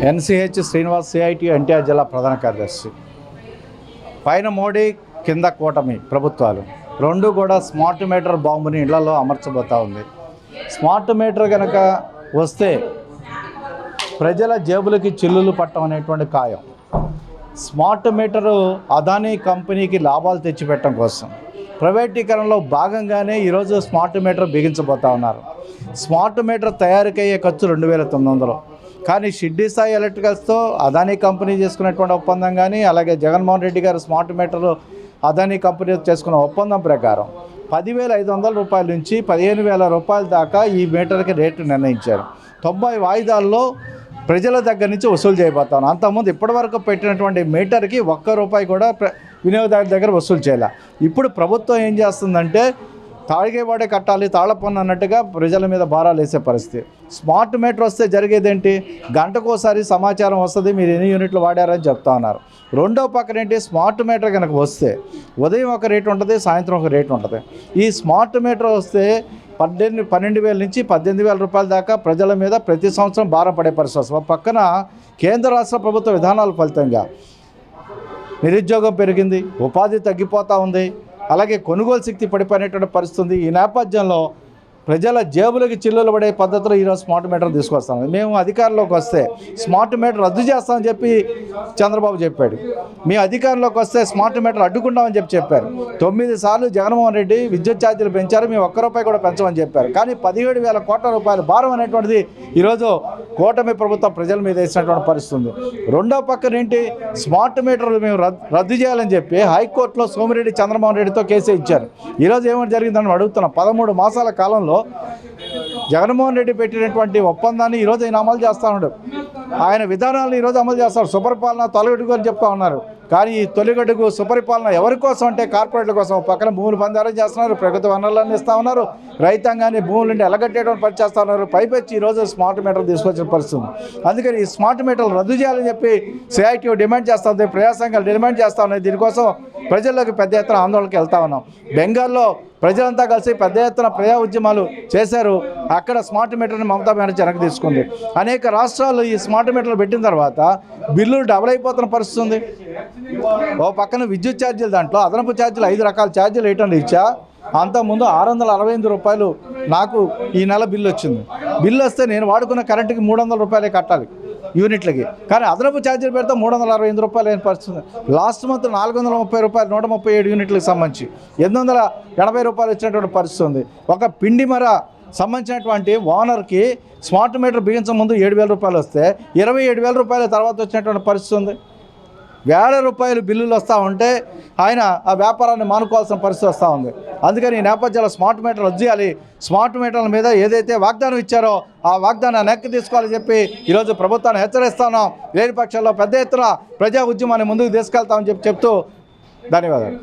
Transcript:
NCH Srinivas CIT NTR జిల్లా ప్రధాన కార్యదర్శి. పైన మోడీ కింద కూటమి ప్రభుత్వాలు రెండు కూడా స్మార్ట్ మీటర్ బాంబుని ఇళ్లలో అమర్చబోతూ ఉంది. స్మార్ట్ మీటర్ కనుక వస్తే ప్రజల జేబులకి చిల్లులు పట్టడం అనేటువంటి ఖాయం. స్మార్ట్ మీటరు అదానీ కంపెనీకి లాభాలు తెచ్చిపెట్టడం కోసం ప్రైవేటీకరణలో భాగంగానే ఈరోజు స్మార్ట్ మీటర్ బిగించబోతూ ఉన్నారు. స్మార్ట్ మీటర్ తయారీకయ్యే ఖర్చు 2,900. కానీ షిడ్డీ సాయి ఎలక్ట్రికల్స్తో అదానీ కంపెనీ చేసుకున్నటువంటి ఒప్పందం కానీ, అలాగే జగన్మోహన్ రెడ్డి గారు స్మార్ట్ మీటర్లు అదానీ కంపెనీ చేసుకున్న ఒప్పందం ప్రకారం 10,500 రూపాయల నుంచి 15,000 రూపాయల దాకా ఈ మీటర్కి రేటు నిర్ణయించారు. 90 వాయిదాల్లో ప్రజల దగ్గర నుంచి వసూలు చేయబోతాను. అంతకుముందు ఇప్పటివరకు పెట్టినటువంటి మీటర్కి ₹1 కూడా వినియోగదారుల దగ్గర వసూలు చేయాలి. ఇప్పుడు ప్రభుత్వం ఏం చేస్తుందంటే తాగేవాడే కట్టాలి, తాళపన్ను అన్నట్టుగా ప్రజల మీద భారాలు వేసే పరిస్థితి. స్మార్ట్ మీటర్ వస్తే జరిగేదేంటి, గంటకోసారి సమాచారం వస్తుంది, మీరు ఎన్ని యూనిట్లు వాడారని చెప్తా ఉన్నారు. రెండో పక్కన ఏంటి, స్మార్ట్ మీటర్ కనుక వస్తే ఉదయం ఒక రేటు ఉంటుంది, సాయంత్రం ఒక రేటు ఉంటుంది. ఈ స్మార్ట్ మీటర్ వస్తే 12,000 నుంచి 18,000 రూపాయల దాకా ప్రజల మీద ప్రతి సంవత్సరం భారం పడే పరిస్థితి వస్తుంది. పక్కన కేంద్ర రాష్ట్ర ప్రభుత్వ విధానాల ఫలితంగా నిరుద్యోగం పెరిగింది, ఉపాధి తగ్గిపోతూ ఉంది, అలాగే కొనుగోలు శక్తి పడిపోయినటువంటి పరిస్థితి. ఈ నేపథ్యంలో ప్రజల జేబులకి చిల్లులు పడే పద్ధతిలో ఈరోజు స్మార్ట్ మీటర్ తీసుకొస్తాం. మేము అధికారంలోకి వస్తే స్మార్ట్ మీటర్ రద్దు చేస్తామని చెప్పి చంద్రబాబు చెప్పాడు. మేము అధికారంలోకి వస్తే స్మార్ట్ మీటర్ అడ్డుకుంటామని చెప్పారు. 9 సార్లు జగన్మోహన్ రెడ్డి విద్యుత్ ఛార్జీలు పెంచారు, మేము ₹1 కూడా పెంచమని చెప్పారు. కానీ 17,000 కోట్ల రూపాయల భారం అనేటువంటిది ఈరోజు కూటమి ప్రభుత్వం ప్రజల మీద వేసినటువంటి పరిస్థితి ఉంది. రెండో పక్కన ఏంటి, స్మార్ట్ మీటర్లు మేము రద్దు చేయాలని చెప్పి హైకోర్టులో సోమిరెడ్డి చంద్రమోహన్ రెడ్డితో కేసు ఇచ్చారు. ఈరోజు ఏమైనా జరిగిందని అడుగుతున్నాం. 13 మాసాల కాలంలో జగన్మోహన్ రెడ్డి పెట్టినటువంటి ఒప్పందాన్ని ఈరోజు ఆయన అమలు చేస్తూ ఉన్నాడు. ఆయన విధానాలను ఈరోజు అమలు చేస్తారు. సుపరిపాలన తొలగడుగు అని చెప్తా ఉన్నారు. కానీ ఈ తొలిగడుగు సుపరిపాలన ఎవరి కోసం అంటే కార్పొరేట్ల కోసం. పక్కన భూములు బందారం చేస్తున్నారు, ప్రభుత్వ వనరులన్నీ ఇస్తూ ఉన్నారు, రైతాంగాన్ని భూముల నుండి ఎలగట్టేయడం పని చేస్తూ ఉన్నారు. పైపెచ్చి ఈరోజు స్మార్ట్ మీటర్లు తీసుకొచ్చిన పరిస్థితి. అందుకని ఈ స్మార్ట్ మీటర్లు రద్దు చేయాలని చెప్పి సిఐటి డిమాండ్ చేస్తూ ఉంది, ప్రజా సంఘాలు డిమాండ్ చేస్తూ ఉన్నాయి. దీనికోసం ప్రజల్లోకి పెద్ద ఎత్తున ఆందోళనకి వెళ్తా ఉన్నాం. బెంగాల్లో ప్రజలంతా కలిసి పెద్ద ఎత్తున ప్రజా ఉద్యమాలు చేశారు. అక్కడ స్మార్ట్ మీటర్ని మమతా బెనర్జీ వెనక్కి తీసుకుంది. అనేక రాష్ట్రాలు ఈ స్మార్ట్ మీటర్లు పెట్టిన తర్వాత బిల్లులు డబుల్ అయిపోతున్న పరిస్థితి ఉంది. ఓ పక్కన విద్యుత్ ఛార్జీలు, దాంట్లో అదనపు ఛార్జీలు 5 రకాల ఛార్జీలు వేయటం ఇచ్చా. అంతకుముందు ₹648 నాకు ఈ నెల బిల్లు వచ్చింది. బిల్లు వస్తే నేను వాడుకున్న కరెంటుకి ₹300 కట్టాలి యూనిట్లకి. కానీ అదనపు ఛార్జీలు పెడితే ₹365 అయిన పరిస్థితి. లాస్ట్ మంత్ ₹430 137 యూనిట్లకు సంబంధించి ₹880 వచ్చినటువంటి పరిస్థితి ఉంది. ఒక పిండి మర సంబంధించినటువంటి ఓనర్కి స్మార్ట్ మీటర్ బిగించే ముందు ₹7,000 వస్తే ₹27,000 తర్వాత వచ్చినటువంటి పరిస్థితి ఉంది. ₹1,000 బిల్లులు వస్తూ ఉంటే ఆయన ఆ వ్యాపారాన్ని మానుకోవాల్సిన పరిస్థితి వస్తూ ఉంది. అందుకని ఈ నేపథ్యంలో స్మార్ట్ మీటర్ రద్దు చేయాలి. స్మార్ట్ మీటర్ల మీద ఏదైతే వాగ్దానం ఇచ్చారో ఆ వాగ్దానాన్ని వెనక్కి తీసుకోవాలని చెప్పి ఈరోజు ప్రభుత్వాన్ని హెచ్చరిస్తున్నాం. లేని పక్షంలో పెద్ద ఎత్తున ప్రజా ఉద్యమాన్ని ముందుకు తీసుకెళ్తామని చెప్తూ ధన్యవాదాలు.